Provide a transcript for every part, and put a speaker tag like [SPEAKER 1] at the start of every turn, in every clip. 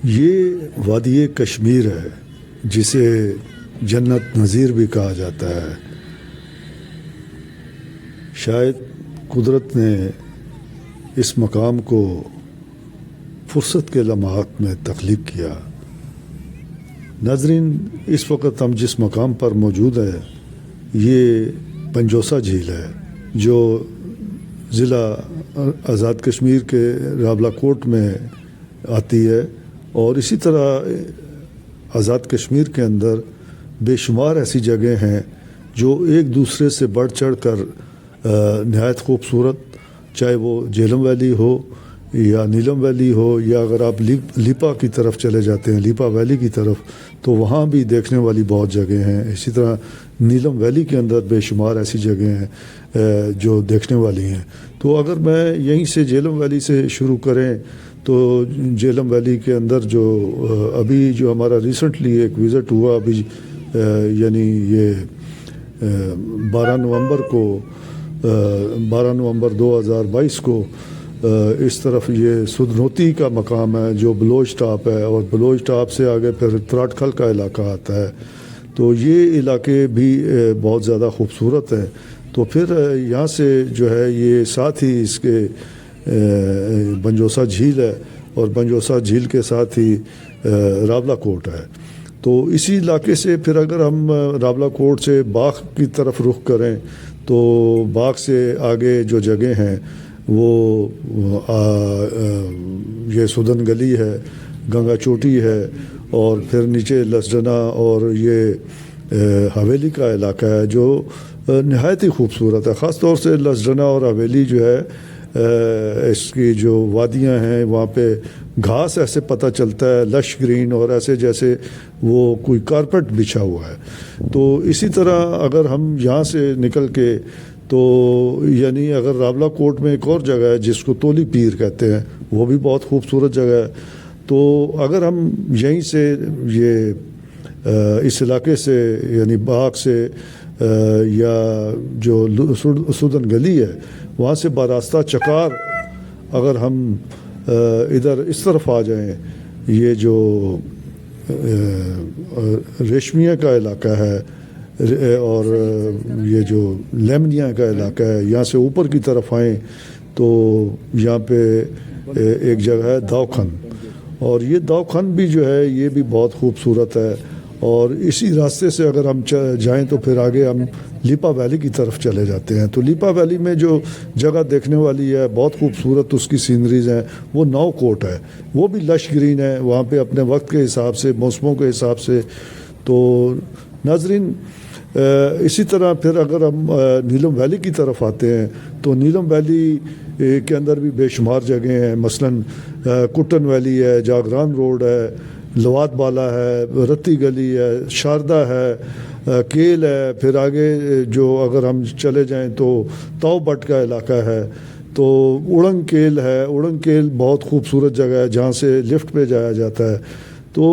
[SPEAKER 1] یہ وادی کشمیر ہے جسے جنت نظیر بھی کہا جاتا ہے۔ شاید قدرت نے اس مقام کو فرصت کے لمحات میں تخلیق کیا۔ ناظرین، اس وقت ہم جس مقام پر موجود ہیں یہ پنجوسا جھیل ہے جو ضلع آزاد کشمیر کے راولاکوٹ میں آتی ہے، اور اسی طرح آزاد کشمیر کے اندر بے شمار ایسی جگہیں ہیں جو ایک دوسرے سے بڑھ چڑھ کر نہایت خوبصورت، چاہے وہ جہلم ویلی ہو یا نیلم ویلی ہو، یا اگر آپ لیپا کی طرف چلے جاتے ہیں، لیپا ویلی کی طرف، تو وہاں بھی دیکھنے والی بہت جگہیں ہیں۔ اسی طرح نیلم ویلی کے اندر بے شمار ایسی جگہیں ہیں جو دیکھنے والی ہیں۔ تو اگر میں یہیں سے جہلم ویلی سے شروع کریں تو جہلم ویلی کے اندر جو ابھی جو ہمارا ریسنٹلی ایک وزٹ ہوا، ابھی یعنی یہ 12 نومبر 2022 کو اس طرف یہ سدنوتی کا مقام ہے جو بلوچ ٹاپ ہے، اور بلوچ ٹاپ سے آگے پھر تراٹکھل کا علاقہ آتا ہے۔ تو یہ علاقے بھی بہت زیادہ خوبصورت ہیں۔ تو پھر یہاں سے جو ہے یہ ساتھ ہی اس کے پنجوسا جھیل ہے، اور پنجوسا جھیل کے ساتھ ہی راولاکوٹ ہے۔ تو اسی علاقے سے پھر اگر ہم راولاکوٹ سے باغ کی طرف رخ کریں تو باغ سے آگے جو جگہ ہیں وہ یہ سودن گلی ہے، گنگا چوٹی ہے، اور پھر نیچے لسڈنا اور یہ حویلی کا علاقہ ہے جو نہایت ہی خوبصورت ہے۔ خاص طور سے لسڈنا اور حویلی جو ہے اس کی جو وادیاں ہیں وہاں پہ گھاس ایسے پتہ چلتا ہے لش گرین، اور ایسے جیسے وہ کوئی کارپیٹ بچھا ہوا ہے۔ تو اسی طرح اگر ہم یہاں سے نکل کے تو یعنی اگر راولاکوٹ میں ایک اور جگہ ہے جس کو تولی پیر کہتے ہیں، وہ بھی بہت خوبصورت جگہ ہے۔ تو اگر ہم یہیں سے یہ اس علاقے سے یعنی باغ سے یا جو سودن گلی ہے وہاں سے براستہ چکار اگر ہم ادھر اس طرف آ جائیں، یہ جو ریشمیہ کا علاقہ ہے اور یہ جو لیمنیا کا علاقہ ہے، یہاں سے اوپر کی طرف آئیں تو یہاں پہ ایک جگہ ہے داؤکھن، اور یہ داؤکھن بھی جو ہے یہ بھی بہت خوبصورت ہے۔ اور اسی راستے سے اگر ہم جائیں تو پھر آگے ہم لیپا ویلی کی طرف چلے جاتے ہیں۔ تو لیپا ویلی میں جو جگہ دیکھنے والی ہے بہت خوبصورت اس کی سینریز ہیں، وہ نو کوٹ ہے، وہ بھی لش گرین ہے وہاں پہ اپنے وقت کے حساب سے، موسموں کے حساب سے۔ تو ناظرین، اسی طرح پھر اگر ہم نیلم ویلی کی طرف آتے ہیں تو نیلم ویلی کے اندر بھی بے شمار جگہیں ہیں، مثلاً کٹن ویلی ہے، جاگران روڈ ہے، لوات بالا ہے، رتی گلی ہے، شاردا ہے، کیل ہے، پھر آگے جو اگر ہم چلے جائیں تو تاؤ بٹ کا علاقہ ہے، تو اڑنگ کیل ہے۔ اڑنگ کیل بہت خوبصورت جگہ ہے جہاں سے لفٹ پہ جایا جاتا ہے۔ تو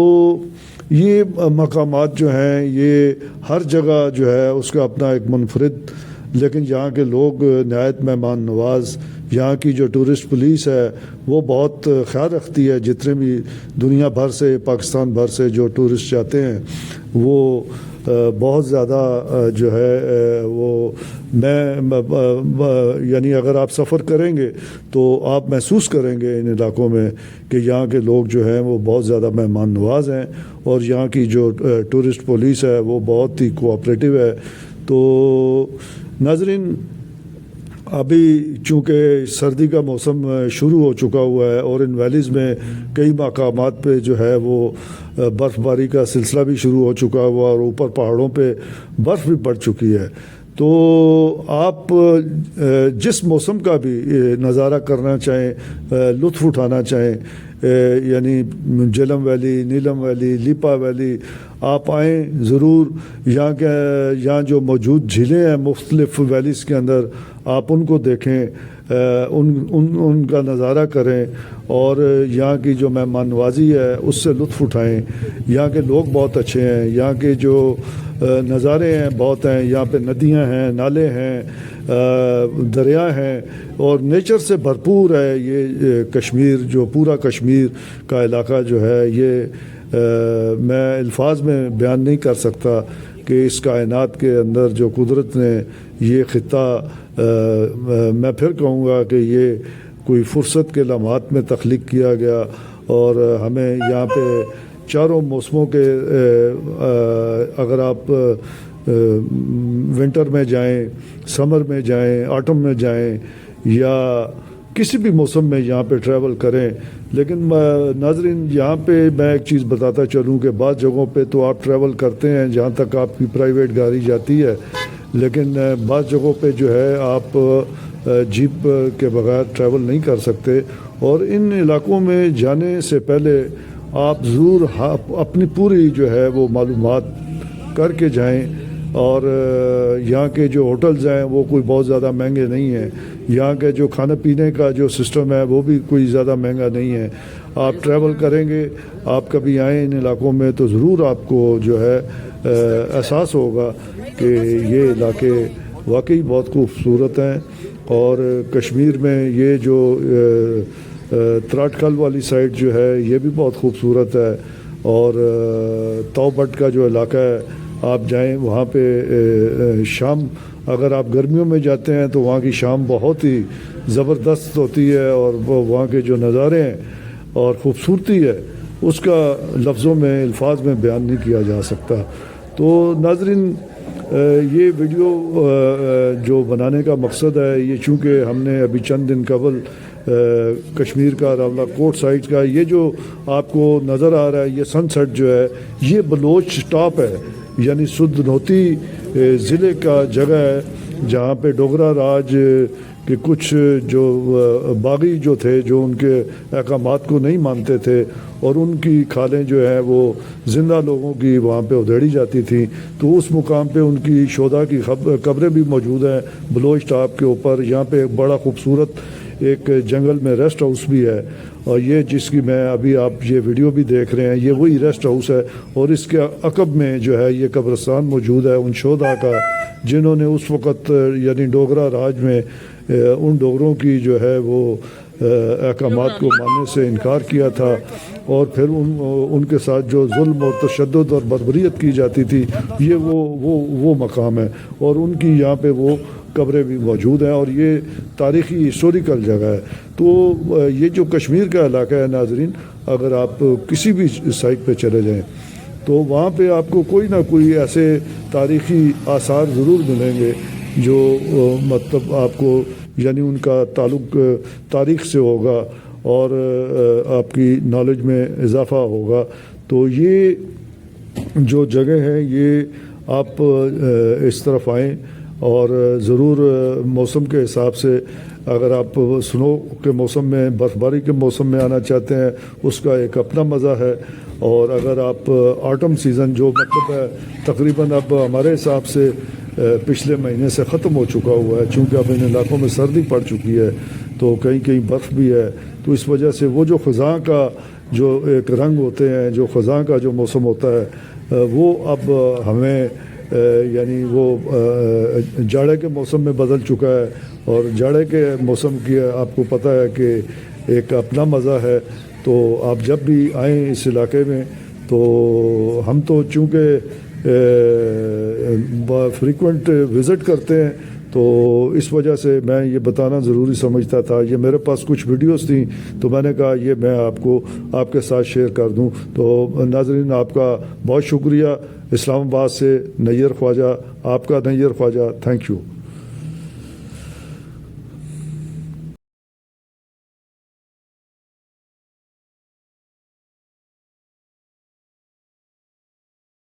[SPEAKER 1] یہ مقامات جو ہیں یہ ہر جگہ جو ہے اس کا اپنا ایک منفرد، لیکن یہاں کے لوگ نہایت مہمان نواز، یہاں کی جو ٹورسٹ پولیس ہے وہ بہت خیال رکھتی ہے، جتنے بھی دنیا بھر سے، پاکستان بھر سے جو ٹورسٹ جاتے ہیں وہ بہت زیادہ جو ہے وہ یعنی اگر آپ سفر کریں گے تو آپ محسوس کریں گے ان علاقوں میں کہ یہاں کے لوگ جو ہیں وہ بہت زیادہ مہمان نواز ہیں، اور یہاں کی جو ٹورسٹ پولیس ہے وہ بہت ہی کوآپریٹو ہے۔ تو ناظرین، ابھی چونکہ سردی کا موسم شروع ہو چکا ہوا ہے اور ان ویلیز میں کئی مقامات پہ جو ہے وہ برف باری کا سلسلہ بھی شروع ہو چکا ہوا، اور اوپر پہاڑوں پہ برف بھی پڑ چکی ہے۔ تو آپ جس موسم کا بھی نظارہ کرنا چاہیں، لطف اٹھانا چاہیں، یعنی جہلم ویلی، نیلم ویلی، لیپا ویلی، آپ آئیں ضرور۔ یہاں جو موجود جھیلیں ہیں مختلف ویلیز کے اندر، آپ ان کو دیکھیں۔ ان کا نظارہ کریں اور یہاں کی جو مہمان نوازی ہے اس سے لطف اٹھائیں. یہاں کے لوگ بہت اچھے ہیں, یہاں کے جو نظارے ہیں بہت ہیں, یہاں پہ ندیاں ہیں, نالے ہیں, دریا ہیں اور نیچر سے بھرپور ہے یہ کشمیر. جو پورا کشمیر کا علاقہ جو ہے یہ میں الفاظ میں بیان نہیں کر سکتا کہ اس کائنات کے اندر جو قدرت نے یہ خطہ میں پھر کہوں گا کہ یہ کوئی فرصت کے لمحات میں تخلیق کیا گیا اور ہمیں یہاں پہ چاروں موسموں کے اگر آپ ونٹر میں جائیں, سمر میں جائیں, آٹم میں جائیں یا کسی بھی موسم میں یہاں پہ ٹریول کریں. لیکن ناظرین یہاں پہ میں ایک چیز بتاتا چلوں کہ بعض جگہوں پہ تو آپ ٹریول کرتے ہیں جہاں تک آپ کی پرائیویٹ گاڑی جاتی ہے, لیکن بعض جگہوں پہ جو ہے آپ جیپ کے بغیر ٹریول نہیں کر سکتے. اور ان علاقوں میں جانے سے پہلے آپ ضرور اپنی پوری جو ہے وہ معلومات کر کے جائیں. اور یہاں کے جو ہوٹلز ہیں وہ کوئی بہت زیادہ مہنگے نہیں ہیں, یہاں کے جو کھانے پینے کا جو سسٹم ہے وہ بھی کوئی زیادہ مہنگا نہیں ہے. آپ ٹریول کریں گے, آپ کبھی آئیں ان علاقوں میں تو ضرور آپ کو جو ہے احساس ہوگا کہ یہ علاقے واقعی بہت خوبصورت ہیں. اور کشمیر میں یہ جو تراٹکل والی سائڈ جو ہے یہ بھی بہت خوبصورت ہے. اور تو بٹ کا جو علاقہ ہے آپ جائیں وہاں پہ شام, اگر آپ گرمیوں میں جاتے ہیں تو وہاں کی شام بہت ہی زبردست ہوتی ہے اور وہاں کے جو نظارے ہیں اور خوبصورتی ہے اس کا لفظوں میں الفاظ میں بیان نہیں کیا جا سکتا. تو ناظرین یہ ویڈیو جو بنانے کا مقصد ہے یہ چونکہ ہم نے ابھی چند دن قبل کشمیر کا راولہ کوٹ سائڈ کا یہ جو آپ کو نظر آ رہا ہے یہ سن سیٹ جو ہے یہ بلوچ ٹاپ ہے, یعنی سدنوتی ضلع کا جگہ ہے جہاں پہ ڈوگرا راج کے کچھ جو باغی جو تھے جو ان کے احکامات کو نہیں مانتے تھے اور ان کی کھالیں جو ہیں وہ زندہ لوگوں کی وہاں پہ ادھیڑی جاتی تھیں. تو اس مقام پہ ان کی شہداء کی قبریں بھی موجود ہیں بلوچ ٹاپ کے اوپر. یہاں پہ ایک بڑا خوبصورت ایک جنگل میں ریسٹ ہاؤس بھی ہے اور یہ جس کی میں ابھی آپ یہ ویڈیو بھی دیکھ رہے ہیں یہ وہی ریسٹ ہاؤس ہے. اور اس کے عقب میں جو ہے یہ قبرستان موجود ہے ان شہداء کا جنہوں نے اس وقت یعنی ڈوگرا راج میں ان ڈوگروں کی جو ہے وہ احکامات کو ماننے سے انکار کیا تھا اور پھر ان کے ساتھ جو ظلم اور تشدد اور بربریت کی جاتی تھی یہ وہ مقام ہے اور ان کی یہاں پہ وہ قبریں بھی موجود ہیں اور یہ تاریخی ہسٹوریکل جگہ ہے. تو یہ جو کشمیر کا علاقہ ہے ناظرین, اگر آپ کسی بھی سائٹ پہ چلے جائیں تو وہاں پہ آپ کو کوئی نہ کوئی ایسے تاریخی آثار ضرور ملیں گے جو مطلب آپ کو یعنی ان کا تعلق تاریخ سے ہوگا اور آپ کی نالج میں اضافہ ہوگا. تو یہ جو جگہ ہے یہ آپ اس طرف آئیں اور ضرور موسم کے حساب سے اگر آپ سنو کے موسم میں برف باری کے موسم میں آنا چاہتے ہیں اس کا ایک اپنا مزہ ہے. اور اگر آپ آٹم سیزن جو مطلب ہے تقریباً اب ہمارے حساب سے پچھلے مہینے سے ختم ہو چکا ہوا ہے چونکہ اب ان علاقوں میں سردی پڑ چکی ہے تو کہیں کہیں برف بھی ہے, تو اس وجہ سے وہ جو خزاں کا جو ایک رنگ ہوتے ہیں جو خزاں کا جو موسم ہوتا ہے وہ اب ہمیں یعنی وہ جاڑے کے موسم میں بدل چکا ہے. اور جاڑے کے موسم کی آپ کو پتہ ہے کہ ایک اپنا مزہ ہے. تو آپ جب بھی آئیں اس علاقے میں تو ہم تو چونکہ فریکوینٹ وزٹ کرتے ہیں تو اس وجہ سے میں یہ بتانا ضروری سمجھتا تھا. یہ میرے پاس کچھ ویڈیوز تھیں تو میں نے کہا یہ میں آپ کو آپ کے ساتھ شیئر کر دوں. تو ناظرین آپ کا بہت شکریہ. اسلام آباد سے نیر خواجہ, آپ کا نیر خواجہ, تھینک یو.